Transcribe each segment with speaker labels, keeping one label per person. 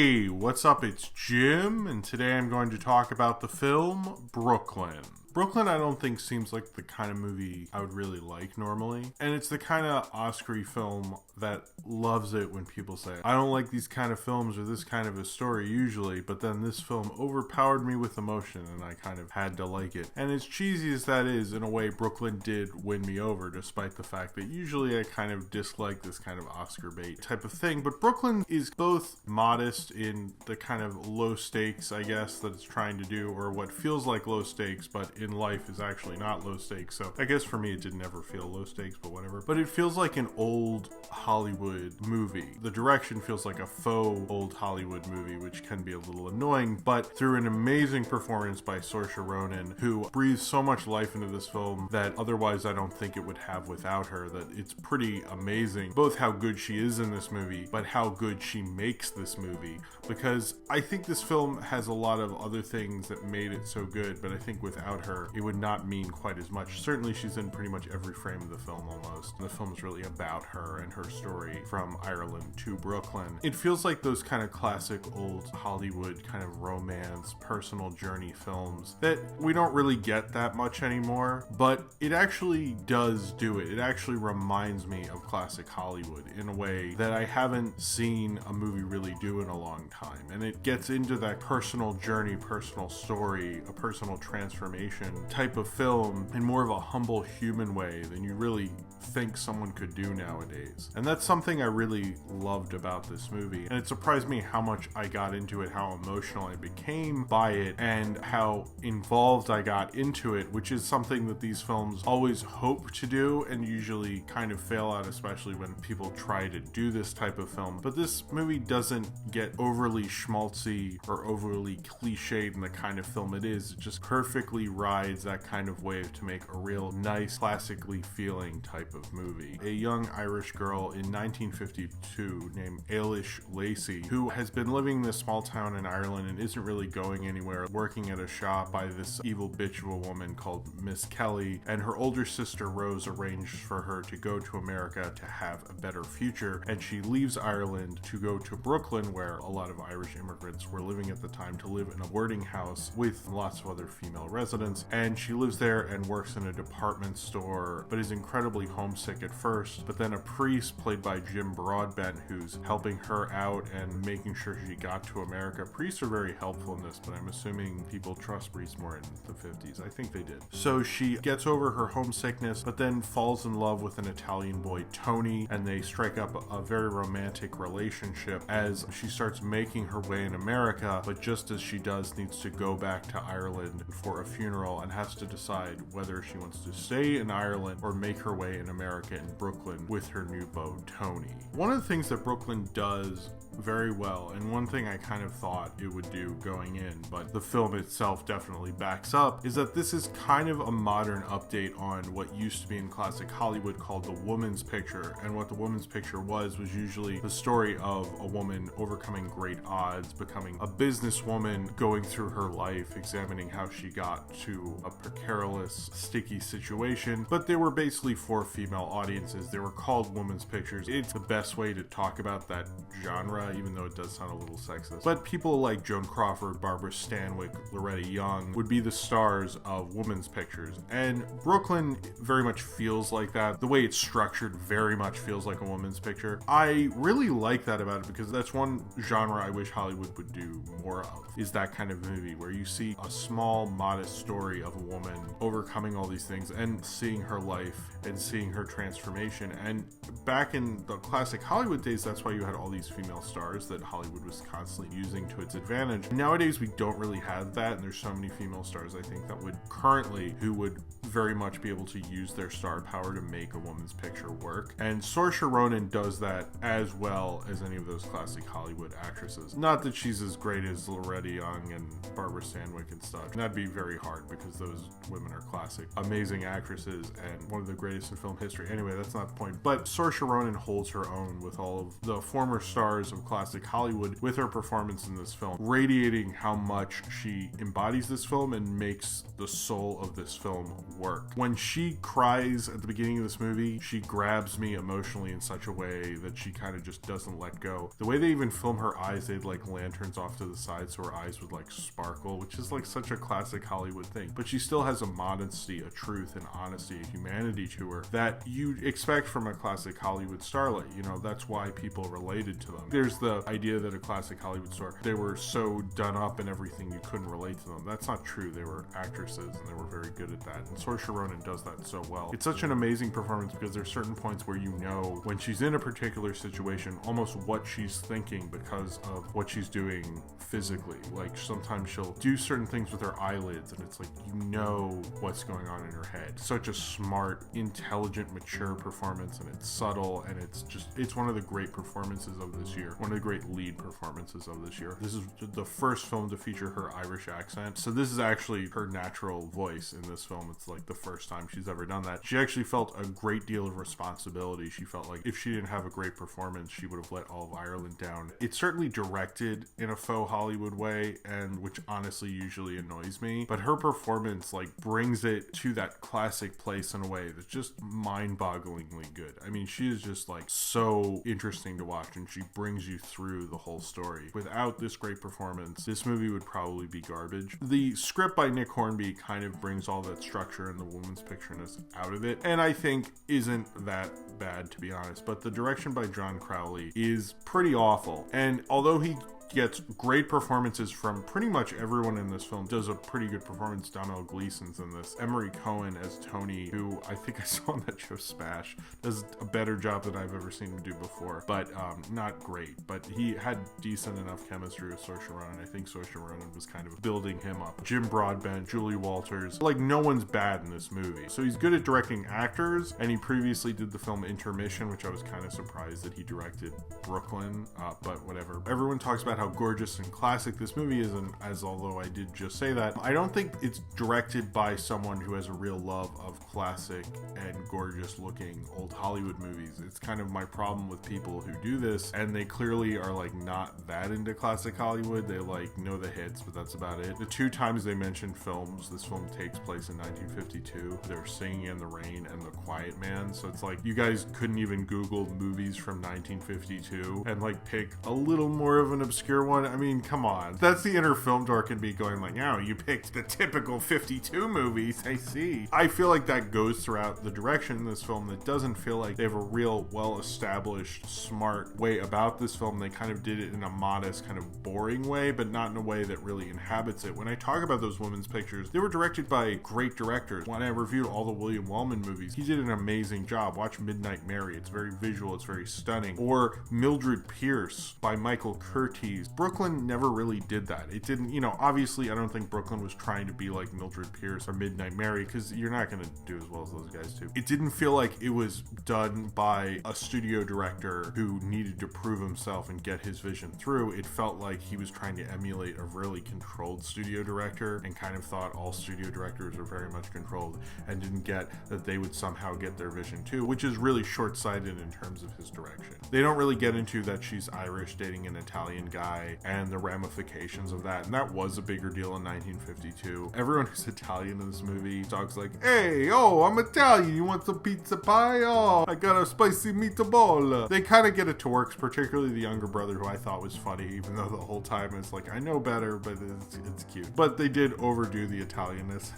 Speaker 1: Hey, what's up? It's Jim, and today I'm going to talk about the film Brooklyn. Brooklyn, I don't think seems like the kind of movie I would really like normally. And it's the kind of Oscar-y film that loves it when people say, I don't like these kind of films or this kind of a story usually, but then this film overpowered me with emotion and I kind of had to like it. And as cheesy as that is, in a way, Brooklyn did win me over, despite the fact that usually I kind of dislike this kind of Oscar bait type of thing. But Brooklyn is both modest in the kind of low stakes, I guess, that it's trying to do, or what feels like low stakes, but in life is actually not low stakes. So I guess for me it didn't ever feel low stakes, but whatever. But it feels like an old Hollywood movie. The direction feels like a faux old Hollywood movie, which can be a little annoying, but through an amazing performance by Saoirse Ronan, who breathes so much life into this film that otherwise I don't think it would have without her, that it's pretty amazing, both how good she is in this movie, but how good she makes this movie, because I think this film has a lot of other things that made it so good, but I think without her, it would not mean quite as much. Certainly she's in pretty much every frame of the film almost. And the film is really about her and her story from Ireland to Brooklyn. It feels like those kind of classic old Hollywood kind of romance, personal journey films that we don't really get that much anymore, but it actually does do it. It actually reminds me of classic Hollywood in a way that I haven't seen a movie really do in a long time. And it gets into that personal journey, personal story, a personal transformation type of film in more of a humble human way than you really think someone could do nowadays. And that's something I really loved about this movie. And it surprised me how much I got into it, how emotional I became by it, and how involved I got into it, which is something that these films always hope to do and usually kind of fail at, especially when people try to do this type of film. But this movie doesn't get overly schmaltzy or overly cliched in the kind of film it is. It just perfectly rides that kind of wave to make a real nice, classically feeling type of movie. A young Irish girl in 1952 named Ailish Lacey, who has been living in this small town in Ireland and isn't really going anywhere, working at a shop by this evil bitch of a woman called Miss Kelly, and her older sister Rose arranged for her to go to America to have a better future, and she leaves Ireland to go to Brooklyn, where a lot of Irish immigrants were living at the time, to live in a boarding house with lots of other female residents. And she lives there and works in a department store, but is incredibly homesick at first. But then a priest played by Jim Broadbent, who's helping her out and making sure she got to America. Priests are very helpful in this, but I'm assuming people trust priests more in the 50s. I think they did. So she gets over her homesickness, but then falls in love with an Italian boy, Tony, and they strike up a very romantic relationship as she starts making her way in America, but just as she does, needs to go back to Ireland for a funeral and has to decide whether she wants to stay in Ireland or make her way in America in Brooklyn with her new beau, Tony. One of the things that Brooklyn does very well, and one thing I kind of thought it would do going in, but the film itself definitely backs up, is that this is kind of a modern update on what used to be in classic Hollywood called the woman's picture. And what the woman's picture was usually the story of a woman overcoming great odds, becoming a businesswoman, going through her life, examining how she got to a precarious, sticky situation. But they were basically for female audiences. They were called women's pictures. It's the best way to talk about that genre, even though it does sound a little sexist. But people like Joan Crawford, Barbara Stanwyck, Loretta Young would be the stars of women's pictures. And Brooklyn very much feels like that. The way it's structured very much feels like a woman's picture. I really like that about it, because that's one genre I wish Hollywood would do more of, is that kind of movie where you see a small, modest story of a woman overcoming all these things and seeing her life and seeing her transformation. And back in the classic Hollywood days, that's why you had all these female stars that Hollywood was constantly using to its advantage. Nowadays, we don't really have that, and there's so many female stars, I think, that would currently, who would very much be able to use their star power to make a woman's picture work. And Saoirse Ronan does that as well as any of those classic Hollywood actresses. Not that she's as great as Loretta Young and Barbara Stanwyck and stuff. And that'd be very hard, because those women are classic, amazing actresses and one of the greatest in film history. Anyway, that's not the point. But Saoirse Ronan holds her own with all of the former stars of of classic Hollywood with her performance in this film, radiating how much she embodies this film and makes the soul of this film work. When she cries at the beginning of this movie, she grabs me emotionally in such a way that she kind of just doesn't let go. The way they even film her eyes, they'd like lanterns off to the side so her eyes would like sparkle, which is like such a classic Hollywood thing. But she still has a modesty, a truth, and honesty, a humanity to her that you expect from a classic Hollywood starlet. You know, that's why people related to them. There's the idea that a classic Hollywood star, they were so done up in everything you couldn't relate to them. That's not true. They were actresses and they were very good at that. And Saoirse Ronan does that so well. It's such an amazing performance because there's certain points where you know when she's in a particular situation almost what she's thinking because of what she's doing physically. Like sometimes she'll do certain things with her eyelids and it's like you know what's going on in her head. Such a smart, intelligent, mature performance, and it's subtle, and it's one of the great performances of this year. One of the great lead performances of this year. This is the first film to feature her Irish accent. So this is actually her natural voice in this film. It's like the first time she's ever done that. She actually felt a great deal of responsibility. She felt like if she didn't have a great performance, she would have let all of Ireland down. It's certainly directed in a faux Hollywood way, and which honestly usually annoys me, but her performance like brings it to that classic place in a way that's just mind-bogglingly good. I mean, she is just like so interesting to watch, and she brings you through the whole story. Without this great performance, this movie would probably be garbage. The script by Nick Hornby kind of brings all that structure and the woman's pictureness out of it, and I think isn't that bad, to be honest, but the direction by John Crowley is pretty awful. And although he gets great performances from pretty much everyone in this film, does a pretty good performance. Domhnall Gleeson's in this. Emery Cohen as Tony, who I think I saw on that show Smash, does a better job than I've ever seen him do before, but not great. But he had decent enough chemistry with Saoirse Ronan. I think Saoirse Ronan was kind of building him up. Jim Broadbent, Julie Walters, like no one's bad in this movie. So he's good at directing actors, and he previously did the film Intermission, which I was kind of surprised that he directed Brooklyn, but whatever. Everyone talks about how gorgeous and classic this movie is, and as although I did just say that, I don't think it's directed by someone who has a real love of classic and gorgeous looking old Hollywood movies. It's kind of my problem with people who do this, and they clearly are like not that into classic Hollywood. They like know the hits, but that's about it. The two times they mention films, this film takes place in 1952. They're Singing in the Rain and The Quiet Man, so it's like you guys couldn't even Google movies from 1952 and like pick a little more of an obscure one. I mean, come on. That's the inner film dork in me going like, oh, you picked the typical 52 movies, I see. I feel like that goes throughout the direction in this film that doesn't feel like they have a real well-established, smart way about this film. They kind of did it in a modest, kind of boring way, but not in a way that really inhabits it. When I talk about those women's pictures, they were directed by great directors. When I reviewed all the William Wellman movies, he did an amazing job. Watch Midnight Mary. It's very visual. It's very stunning. Or Mildred Pierce by Michael Curtiz. Brooklyn never really did that. It didn't, you know, obviously I don't think Brooklyn was trying to be like Mildred Pierce or Midnight Mary, because you're not going to do as well as those guys do. It didn't feel like it was done by a studio director who needed to prove himself and get his vision through. It felt like he was trying to emulate a really controlled studio director and kind of thought all studio directors were very much controlled and didn't get that they would somehow get their vision too, which is really short-sighted in terms of his direction. They don't really get into that she's Irish dating an Italian guy and the ramifications of that, and that was a bigger deal in 1952. Everyone who's Italian in this movie talks like, hey, oh, I'm Italian, you want some pizza pie? Oh, I got a spicy meatball. They kind of get it to work, particularly the younger brother, who I thought was funny, even though the whole time it's like, I know better, but it's cute. But they did overdo the Italianness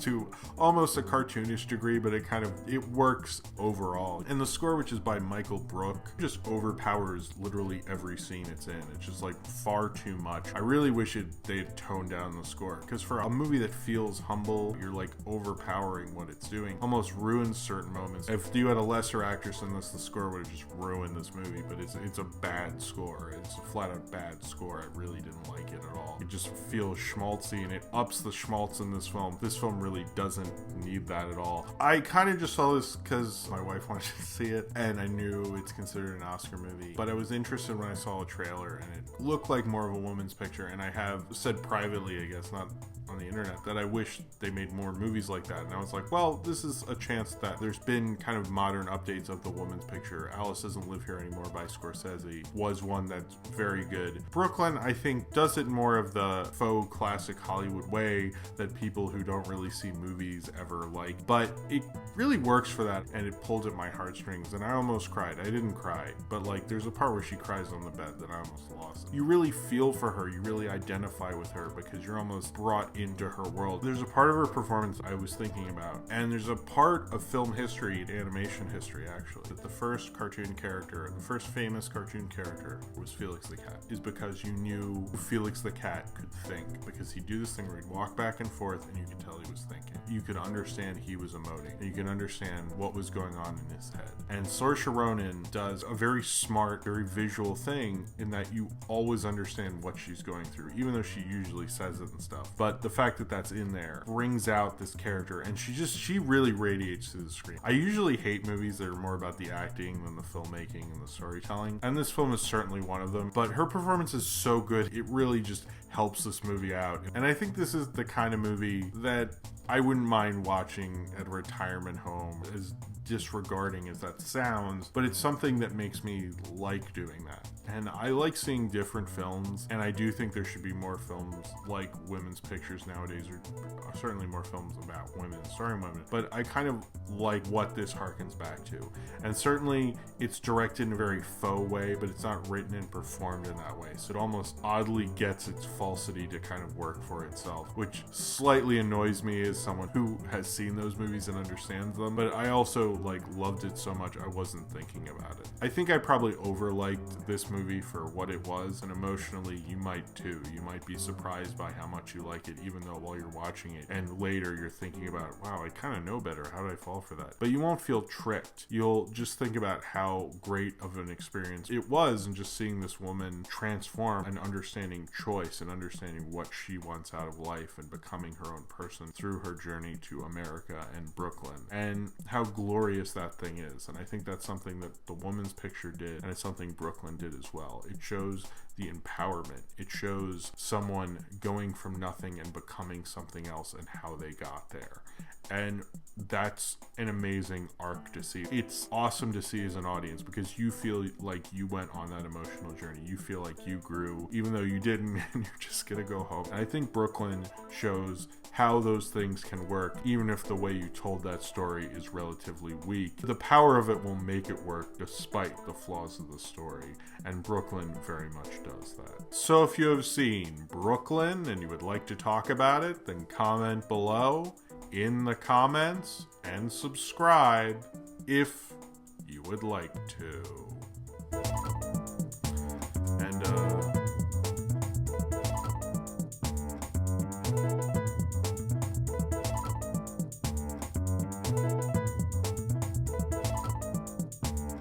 Speaker 1: to almost a cartoonish degree, but it works overall. And the score, which is by Michael Brook, just overpowers literally every scene it's in. It's just like far too much. I really wish they had toned down the score, because for a movie that feels humble, you're like overpowering what it's doing, almost ruins certain moments. If you had a lesser actress in this, the score would have just ruined this movie, but it's a bad score. It's a flat out bad score. I really didn't like it at all. It just feels schmaltzy, and it ups the schmaltz in this film. This film really doesn't need that at all. I kind of just saw this because my wife wanted to see it, and I knew it's considered an Oscar movie, but I was interested when I saw a trailer, and it looked like more of a woman's picture, and I have said privately, I guess, not on the internet that I wish they made more movies like that. And I was like, well, this is a chance that there's been kind of modern updates of the woman's picture. Alice Doesn't Live Here Anymore by Scorsese was one that's very good. Brooklyn, I think, does it more of the faux classic Hollywood way that people who don't really see movies ever like. But it really works for that, and it pulled at my heartstrings, and I almost cried. I didn't cry, but like there's a part where she cries on the bed that I almost lost. You really feel for her. You really identify with her because you're almost brought into her world. There's a part of her performance I was thinking about, and there's a part of film history and animation history actually that the first cartoon character, the first famous cartoon character was Felix the Cat, is because you knew Felix the Cat could think, because he'd do this thing where he'd walk back and forth and you could tell he was thinking. You could understand he was emoting, and you could understand what was going on in his head. And Saoirse Ronan does a very smart, very visual thing in that you always understand what she's going through, even though she usually says it and stuff. But the fact that that's in there brings out this character, and she really radiates through the screen. I usually hate movies that are more about the acting than the filmmaking and the storytelling, and this film is certainly one of them. But her performance is so good, it really just helps this movie out. And I think this is the kind of movie that I wouldn't mind watching at a retirement home, as disregarding as that sounds, but it's something that makes me like doing that. And I like seeing different films, and I do think there should be more films like women's pictures nowadays, or certainly more films about women, starring women. But I kind of like what this harkens back to. And certainly it's directed in a very faux way, but it's not written and performed in that way. So it almost oddly gets its falsity to kind of work for itself, which slightly annoys me as someone who has seen those movies and understands them. But I also loved it so much I wasn't thinking about it. I think I probably overliked this movie for what it was, and emotionally you might too. You might be surprised by how much you like it, even though while you're watching it and later you're thinking about, wow, I kind of know better. How did I fall for that? But you won't feel tricked. You'll just think about how great of an experience it was, and just seeing this woman transform and understanding choice and understanding what she wants out of life and becoming her own person through her journey to America and Brooklyn, and how glorious that thing is. And I think that's something that the woman's picture did, and it's something Brooklyn did as well. It shows the empowerment. It shows someone going from nothing and becoming something else, and how they got there. And that's an amazing arc to see. It's awesome to see as an audience, because you feel like you went on that emotional journey. You feel like you grew, even though you didn't, and you're just gonna go home. And I think Brooklyn shows how those things can work, even if the way you told that story is relatively weak. The power of it will make it work despite the flaws of the story, and Brooklyn very much does that. So if you have seen Brooklyn and you would like to talk about it, then comment below in the comments and subscribe if you would like to.